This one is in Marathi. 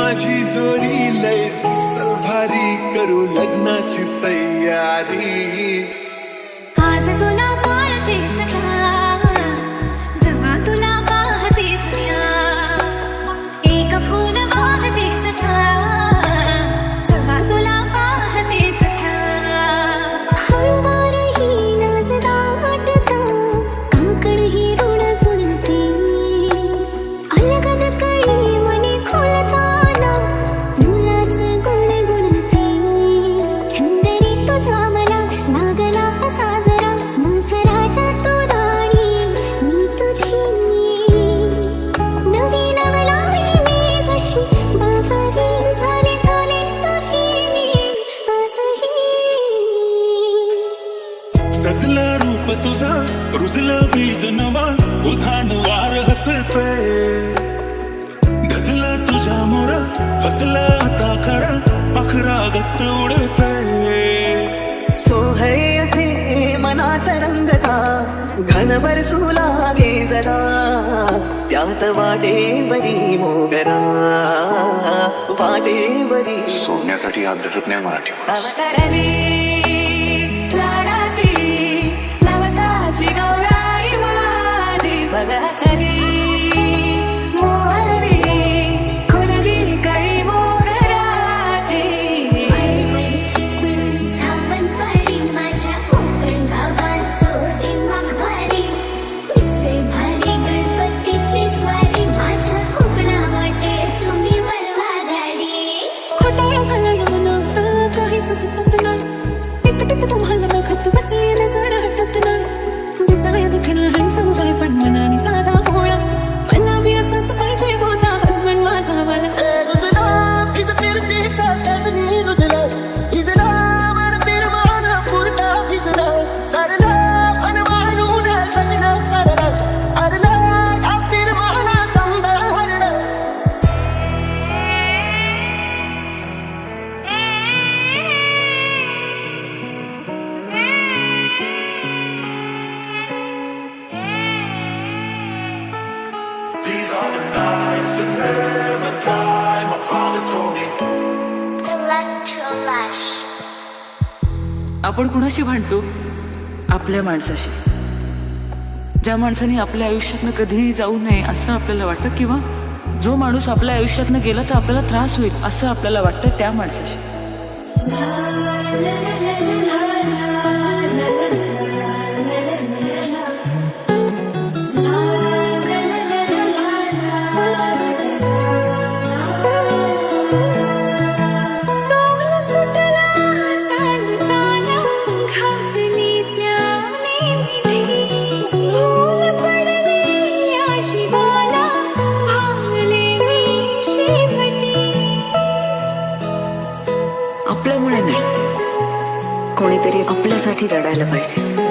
माझी जोरी लय दिसल भारी, करू लग्नाची तयारी. आज तुला पाळते सखा, जेव्हा तुला पाहते सख्या, एक फूल वाहते सखा, जेव्हा तुला पाहते सख्या. हळूवारही नाचता वाटता, काकडही ऋण सुणते, अलगद कळी मनी खोलताना फुलाच गुण गुणते. छंदरी तुझा मला लागला साजरा, माझा राजा तू राणी मी तुझी. नवी नवलाई मी जशी बावरी, झाले झाले तुझी मी असही. सजला रूप तुझा, रुजला बीज नवा, उधाण वार हसते. गजला तुझ्या मोरा, फसला आता खरा, पाखरा गत्त उडते. सोहळे असे मनात रंगता, घन बरसू लागे जरा, त्यात वाटे बरी मोगरा, वाटे बरी. सोडण्यासाठी हात धरत नाही मराठी माणूस. अवतरली लाडाची नवसाची गौराई माझी, बघ हसली मोहरली, खुलली कळी मोगराची. सावंतवाडी माझ्या कोकण गावात चोरी माघवारी, दिसते भारी गणपतीची स्वारी, माझ्या कोकणा वाटे तुम्ही वळवा गाडी. खोटाळा झाला या मनात, काहीच सुचत नाही, टिक टिक तुम्हाला बघत बसलेले जरा हटत नाही. दिसाया देखणं हँडसम काय पण मनाने साधा भोळा, मला बी असाच पाहिजे होता हसबंड माझा वाला. रुजला इज फिरतीचा सजनी, रुजला इजला मन फिरमान पुरता भिजला, सरला अनवानून जगना सरला, अरला या फिरमाला समजा हरला. These are the nights that never die. My father told me. Electrolash. आपण कुणाशी भांडतो? आपल्या माणसाशी, ज्या माणसाने आपल्या आयुष्यातनं कधीही जाऊ नये असं आपल्याला वाटतं, किंवा जो माणूस आपल्या आयुष्यातनं गेला तर आपल्याला त्रास होईल असं आपल्याला वाटतं त्या माणसाशी. आपल्यामुळे नाही, कोणीतरी आपल्यासाठी रडायला पाहिजे.